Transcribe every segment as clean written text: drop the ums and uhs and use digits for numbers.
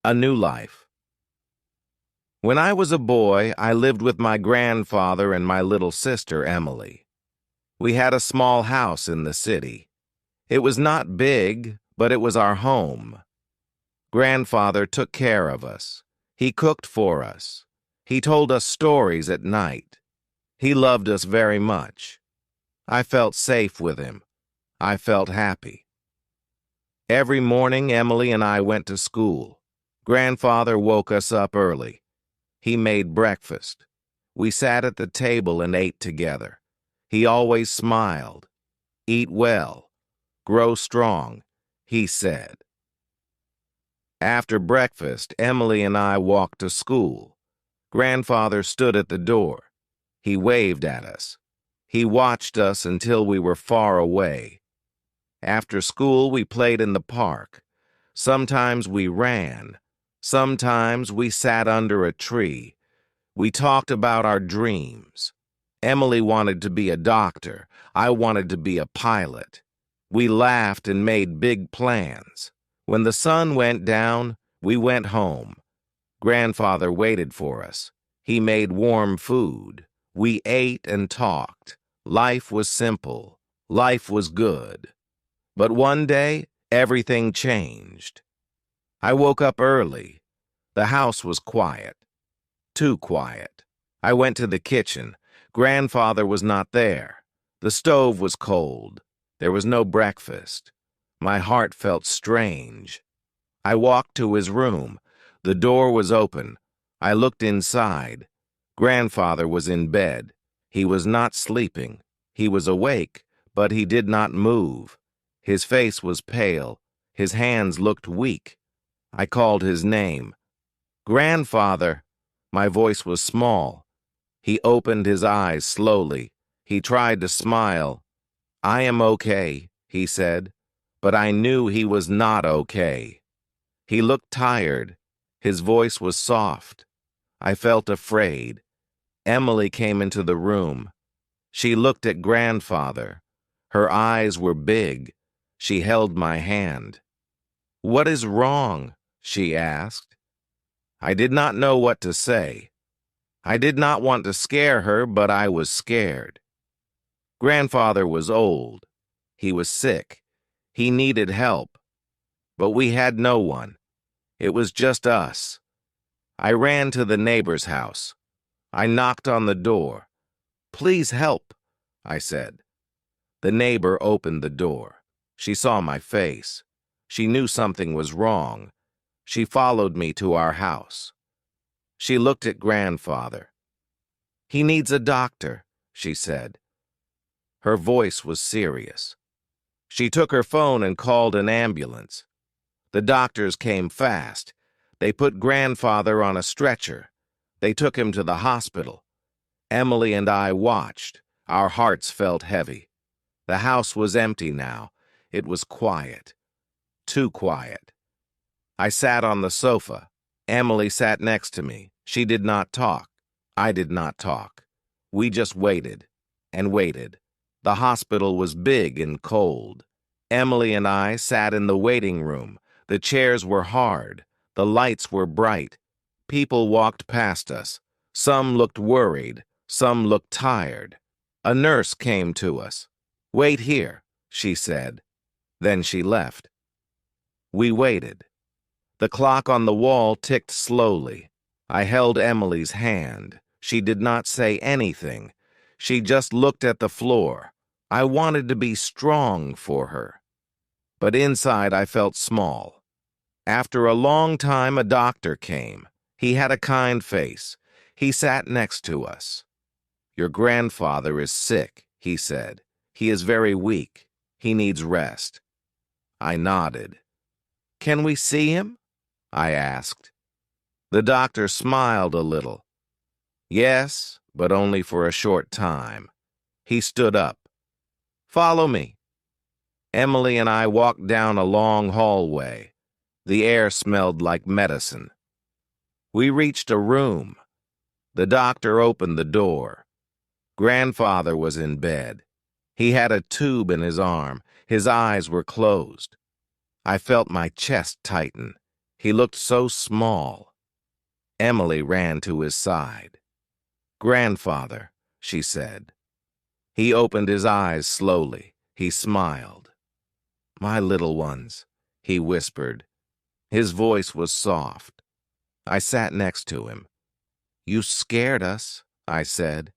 A new life. When I was a boy, I lived with my grandfather and my little sister, Emily. We had a small house in the city. It was not big, but it was our home. Grandfather took care of us. He cooked for us. He told us stories at night. He loved us very much. I felt safe with him. I felt happy. Every morning, Emily and I went to school. Grandfather woke us up early. He made breakfast. We sat at the table and ate together. He always smiled. Eat well. Grow strong, he said. After breakfast, Emily and I walked to school. Grandfather stood at the door. He waved at us. He watched us until we were far away. After school, we played in the park. Sometimes we ran. Sometimes we sat under a tree. We talked about our dreams. Emily wanted to be a doctor. I wanted to be a pilot. We laughed and made big plans. When the sun went down, we went home. Grandfather waited for us. He made warm food. We ate and talked. Life was simple. Life was good. But one day, everything changed. I woke up early. The house was quiet. Too quiet. I went to the kitchen. Grandfather was not there. The stove was cold. There was no breakfast. My heart felt strange. I walked to his room. The door was open. I looked inside. Grandfather was in bed. He was not sleeping. He was awake, but he did not move. His face was pale. His hands looked weak. I called his name. Grandfather! My voice was small. He opened his eyes slowly. He tried to smile. I am okay, he said, but I knew he was not okay. He looked tired. His voice was soft. I felt afraid. Emily came into the room. She looked at Grandfather. Her eyes were big. She held my hand. "What is wrong?" she asked. I did not know what to say. I did not want to scare her, but I was scared. Grandfather was old. He was sick. He needed help. But we had no one. It was just us. I ran to the neighbor's house. I knocked on the door. "Please help," I said. The neighbor opened the door. She saw my face. She knew something was wrong. She followed me to our house. She looked at Grandfather. "He needs a doctor," she said. Her voice was serious. She took her phone and called an ambulance. The doctors came fast. They put Grandfather on a stretcher. They took him to the hospital. Emily and I watched. Our hearts felt heavy. The house was empty now. It was quiet. Too quiet. I sat on the sofa. Emily sat next to me. She did not talk. I did not talk. We just waited and waited. The hospital was big and cold. Emily and I sat in the waiting room. The chairs were hard. The lights were bright. People walked past us. Some looked worried. Some looked tired. A nurse came to us. "Wait here," she said. Then she left. We waited. The clock on the wall ticked slowly. I held Emily's hand. She did not say anything. She just looked at the floor. I wanted to be strong for her. But inside I felt small. After a long time, a doctor came. He had a kind face. He sat next to us. "Your grandfather is sick," he said. "He is very weak. He needs rest." I nodded. "Can we see him?" I asked. The doctor smiled a little. "Yes, but only for a short time." He stood up. "Follow me." Emily and I walked down a long hallway. The air smelled like medicine. We reached a room. The doctor opened the door. Grandfather was in bed. He had a tube in his arm. His eyes were closed. I felt my chest tighten. He looked so small. Emily ran to his side. "Grandfather," she said. He opened his eyes slowly. He smiled. "My little ones," he whispered. His voice was soft. I sat next to him. "You scared us," I said.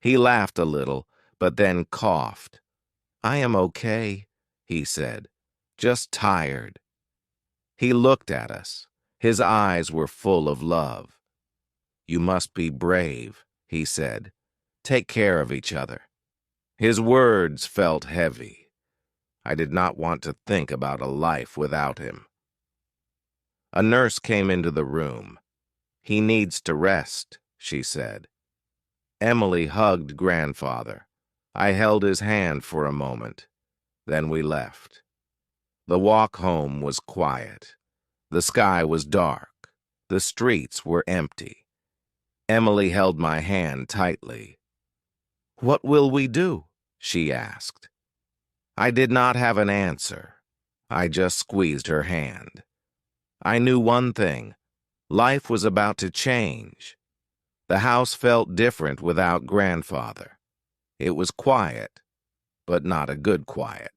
He laughed a little, but then coughed. "I am okay," he said. "Just tired." He looked at us. His eyes were full of love. "You must be brave," he said. "Take care of each other." His words felt heavy. I did not want to think about a life without him. A nurse came into the room. "He needs to rest," she said. Emily hugged grandfather. I held his hand for a moment. Then we left. The walk home was quiet. The sky was dark. The streets were empty. Emily held my hand tightly. "What will we do?" she asked. I did not have an answer. I just squeezed her hand. I knew one thing. Life was about to change. The house felt different without grandfather. It was quiet, but not a good quiet.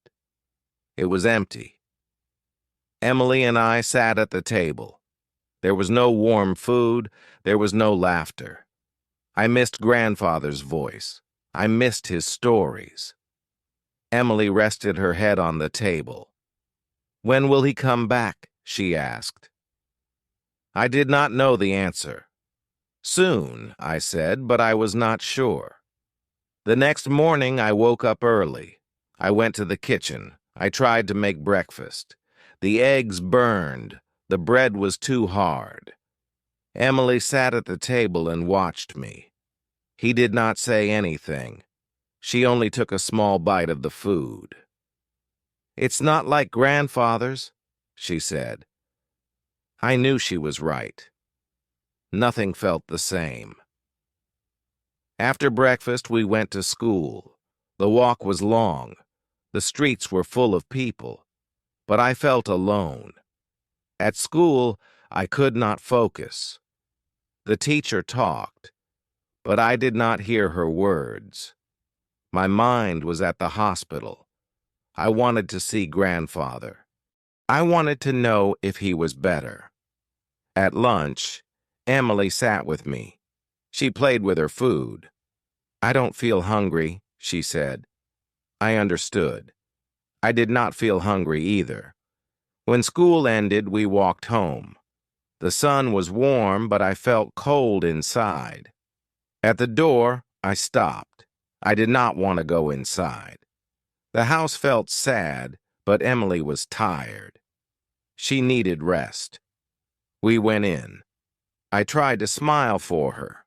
It was empty. Emily and I sat at the table. There was no warm food. There was no laughter. I missed grandfather's voice. I missed his stories. Emily rested her head on the table. "When will he come back?" she asked. I did not know the answer. "Soon," I said, but I was not sure. The next morning I woke up early. I went to the kitchen. I tried to make breakfast. The eggs burned. The bread was too hard. Emily sat at the table and watched me. He did not say anything. She only took a small bite of the food. "It's not like grandfather's," she said. I knew she was right. Nothing felt the same. After breakfast, we went to school. The walk was long. The streets were full of people. But I felt alone. At school, I could not focus. The teacher talked, but I did not hear her words. My mind was at the hospital. I wanted to see grandfather. I wanted to know if he was better. At lunch, Emily sat with me. She played with her food. "I don't feel hungry," she said. I understood. I did not feel hungry either. When school ended, we walked home. The sun was warm, but I felt cold inside. At the door, I stopped. I did not want to go inside. The house felt sad, but Emily was tired. She needed rest. We went in. I tried to smile for her.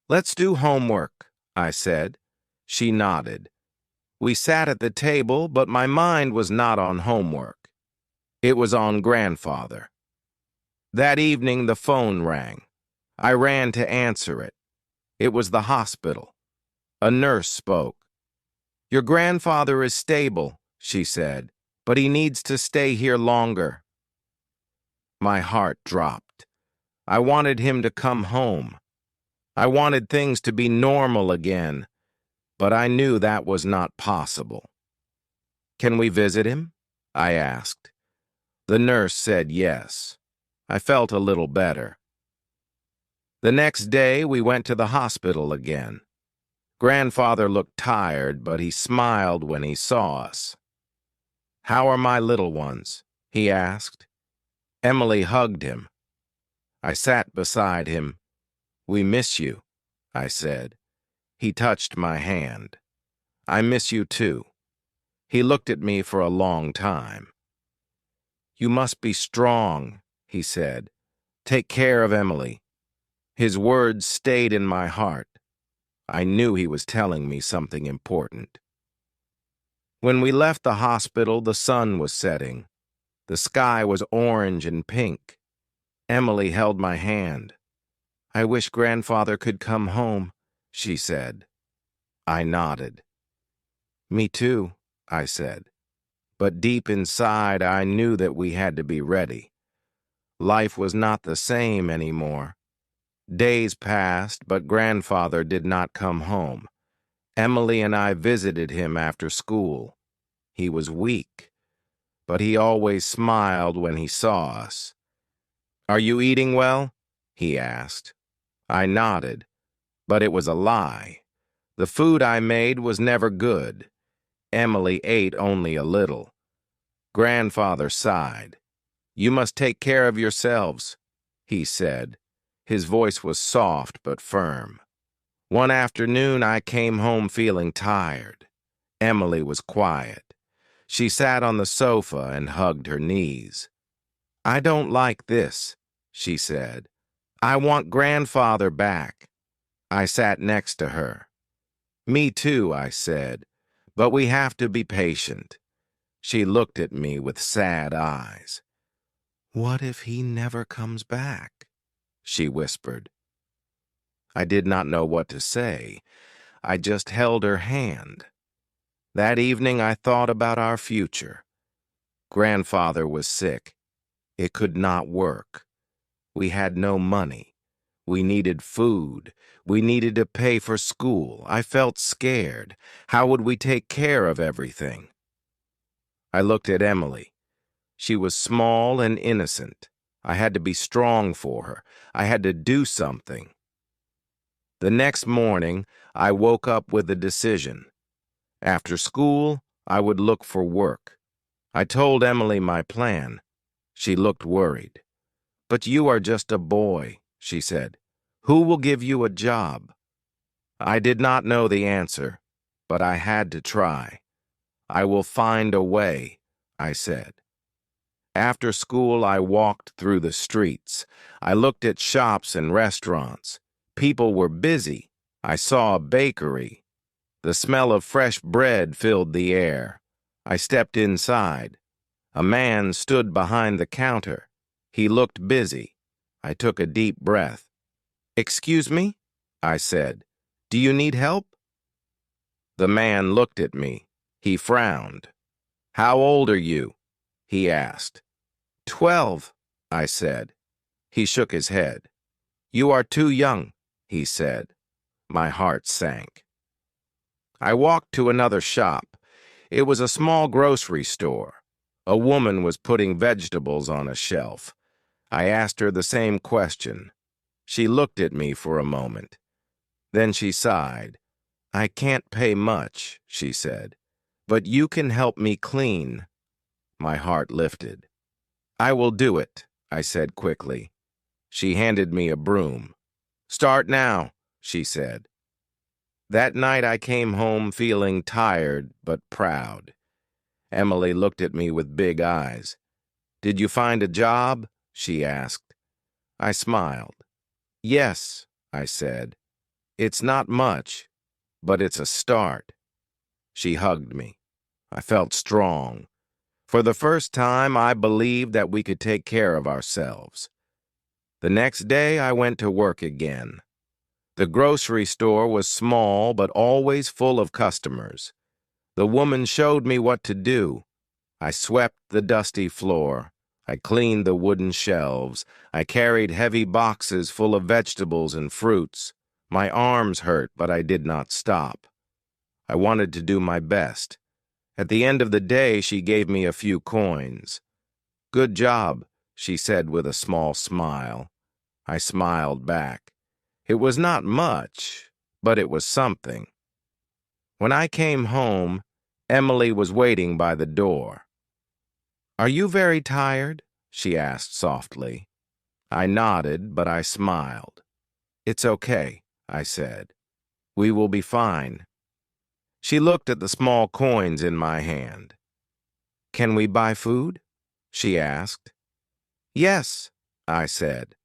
"Let's do homework," I said. She nodded. We sat at the table, but my mind was not on homework. It was on grandfather. That evening, the phone rang. I ran to answer it. It was the hospital. A nurse spoke. "Your grandfather is stable," she said, "but he needs to stay here longer." My heart dropped. I wanted him to come home. I wanted things to be normal again, but I knew that was not possible. "Can we visit him?" I asked. The nurse said yes. I felt a little better. The next day, we went to the hospital again. Grandfather looked tired, but he smiled when he saw us. "How are my little ones?" he asked. Emily hugged him. I sat beside him. "We miss you," I said. He touched my hand. "I miss you too." He looked at me for a long time. "You must be strong," he said. "Take care of Emily." His words stayed in my heart. I knew he was telling me something important. When we left the hospital, the sun was setting. The sky was orange and pink. Emily held my hand. "I wish grandfather could come home," she said. I nodded. "Me too," I said. But deep inside, I knew that we had to be ready. Life was not the same anymore. Days passed, but grandfather did not come home. Emily and I visited him after school. He was weak, but he always smiled when he saw us. "Are you eating well?" he asked. I nodded, but it was a lie. The food I made was never good. Emily ate only a little. Grandfather sighed. "You must take care of yourselves," he said. His voice was soft but firm. One afternoon, I came home feeling tired. Emily was quiet. She sat on the sofa and hugged her knees. "I don't like this," she said. "I want grandfather back." I sat next to her. "Me too," I said, "but we have to be patient." She looked at me with sad eyes. "What if he never comes back?" she whispered. I did not know what to say. I just held her hand. That evening I thought about our future. Grandfather was sick. It could not work. We had no money. We needed food. We needed to pay for school. I felt scared. How would we take care of everything? I looked at Emily. She was small and innocent. I had to be strong for her. I had to do something. The next morning, I woke up with a decision. After school, I would look for work. I told Emily my plan. She looked worried. "But you are just a boy," she said. "Who will give you a job?" I did not know the answer, but I had to try. "I will find a way," I said. After school, I walked through the streets. I looked at shops and restaurants. People were busy. I saw a bakery. The smell of fresh bread filled the air. I stepped inside. A man stood behind the counter. He looked busy. I took a deep breath. "Excuse me?" I said. "Do you need help?" The man looked at me. He frowned. "How old are you?" he asked. 12, I said. He shook his head. "You are too young," he said. My heart sank. I walked to another shop. It was a small grocery store. A woman was putting vegetables on a shelf. I asked her the same question. She looked at me for a moment. Then she sighed. "I can't pay much," she said, "but you can help me clean." My heart lifted. "I will do it," I said quickly. She handed me a broom. "Start now," she said. That night I came home feeling tired but proud. Emily looked at me with big eyes. "Did you find a job?" she asked. I smiled. "Yes," I said. "It's not much, but it's a start." She hugged me. I felt strong. For the first time, I believed that we could take care of ourselves. The next day, I went to work again. The grocery store was small but always full of customers. The woman showed me what to do. I swept the dusty floor. I cleaned the wooden shelves. I carried heavy boxes full of vegetables and fruits. My arms hurt, but I did not stop. I wanted to do my best. At the end of the day, she gave me a few coins. "Good job," she said with a small smile. I smiled back. It was not much, but it was something. When I came home, Emily was waiting by the door. "Are you very tired?" she asked softly. I nodded, but I smiled. "It's okay," I said. "We will be fine." She looked at the small coins in my hand. "Can we buy food?" she asked. "Yes," I said.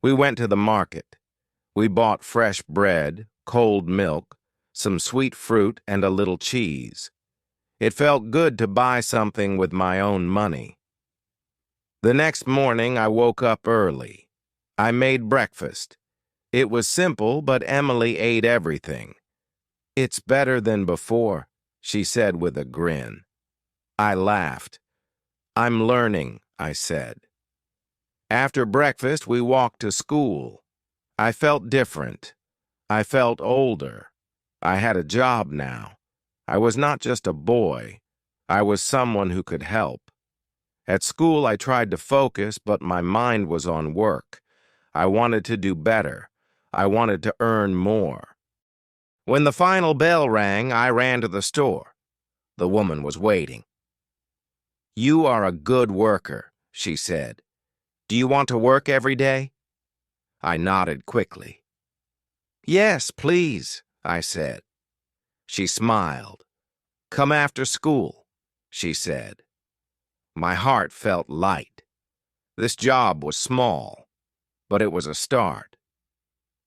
We went to the market. We bought fresh bread, cold milk, some sweet fruit, and a little cheese. It felt good to buy something with my own money. The next morning, I woke up early. I made breakfast. It was simple, but Emily ate everything. "It's better than before," she said with a grin. I laughed. "I'm learning," I said. After breakfast, we walked to school. I felt different. I felt older. I had a job now. I was not just a boy. I was someone who could help. At school, I tried to focus, but my mind was on work. I wanted to do better. I wanted to earn more. When the final bell rang, I ran to the store. The woman was waiting. "You are a good worker," she said. "Do you want to work every day?" I nodded quickly. "Yes, please," I said. She smiled. "Come after school," she said. My heart felt light. This job was small, but it was a start.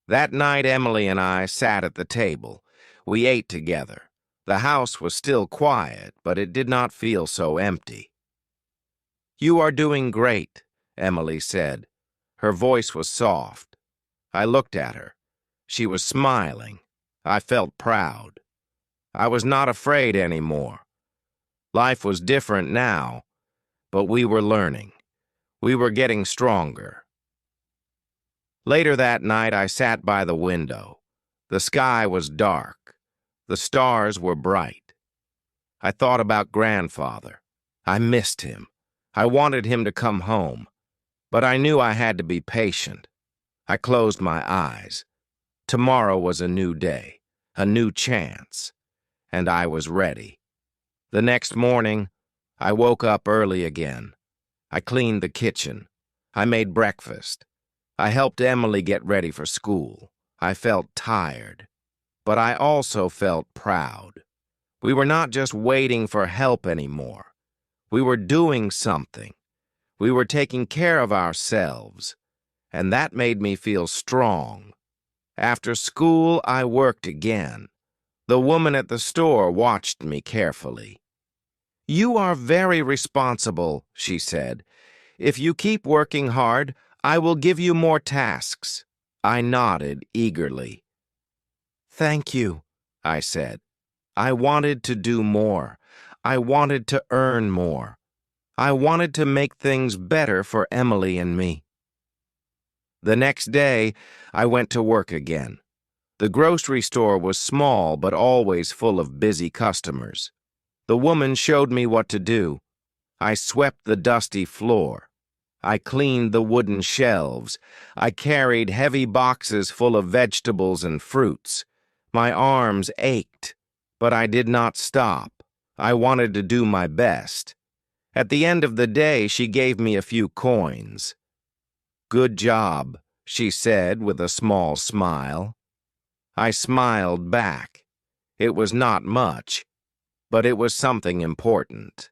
That night, Emily and I sat at the table. We ate together. The house was still quiet, but it did not feel so empty. "You are doing great," Emily said. Her voice was soft. I looked at her. She was smiling. I felt proud. I was not afraid anymore. Life was different now, but we were learning. We were getting stronger. Later that night, I sat by the window. The sky was dark. The stars were bright. I thought about Grandfather. I missed him. I wanted him to come home, but I knew I had to be patient. I closed my eyes. Tomorrow was a new day, a new chance, and I was ready. The next morning, I woke up early again. I cleaned the kitchen. I made breakfast. I helped Emily get ready for school. I felt tired, but I also felt proud. We were not just waiting for help anymore. We were doing something. We were taking care of ourselves, and that made me feel strong. After school, I worked again. The woman at the store watched me carefully. "You are very responsible," she said. "If you keep working hard, I will give you more tasks." I nodded eagerly. "Thank you," I said. I wanted to do more. I wanted to earn more. I wanted to make things better for Emily and me. The next day, I went to work again. The grocery store was small but always full of busy customers. The woman showed me what to do. I swept the dusty floor. I cleaned the wooden shelves. I carried heavy boxes full of vegetables and fruits. My arms ached, but I did not stop. I wanted to do my best. At the end of the day, she gave me a few coins. "Good job," she said with a small smile. I smiled back. It was not much, but it was something important.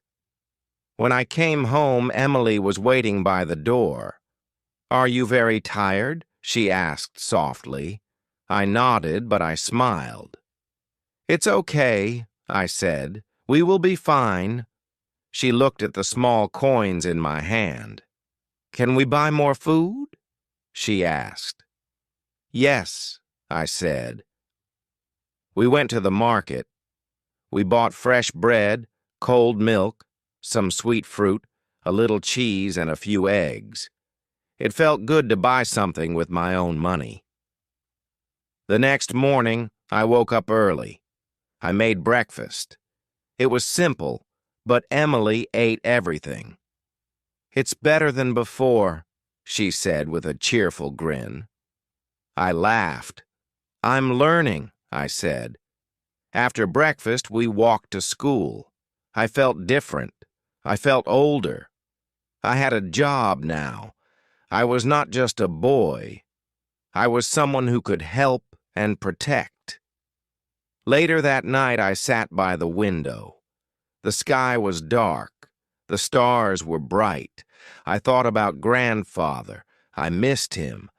When I came home, Emily was waiting by the door. "Are you very tired?" she asked softly. I nodded, but I smiled. "It's okay," I said. "We will be fine." She looked at the small coins in my hand. "Can we buy more food?" she asked. "Yes," I said. We went to the market. We bought fresh bread, cold milk, some sweet fruit, a little cheese, and a few eggs. It felt good to buy something with my own money. The next morning, I woke up early. I made breakfast. It was simple, but Emily ate everything. "It's better than before," she said with a cheerful grin. I laughed. "I'm learning," I said. After breakfast, we walked to school. I felt different. I felt older. I had a job now. I was not just a boy. I was someone who could help and protect. Later that night, I sat by the window. The sky was dark. The stars were bright. I thought about Grandfather. I missed him.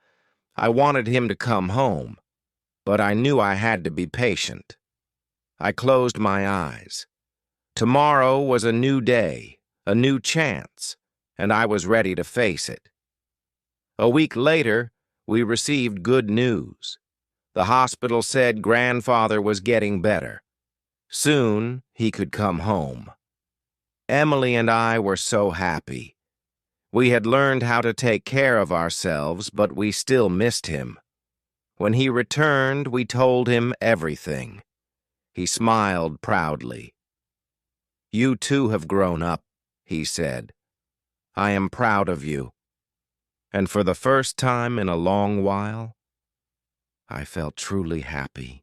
I wanted him to come home, but I knew I had to be patient. I closed my eyes. Tomorrow was a new day, a new chance, and I was ready to face it. A week later, we received good news. The hospital said Grandfather was getting better. Soon, he could come home. Emily and I were so happy. We had learned how to take care of ourselves, but we still missed him. When he returned, we told him everything. He smiled proudly. "You too have grown up," he said. "I am proud of you." And for the first time in a long while, I felt truly happy.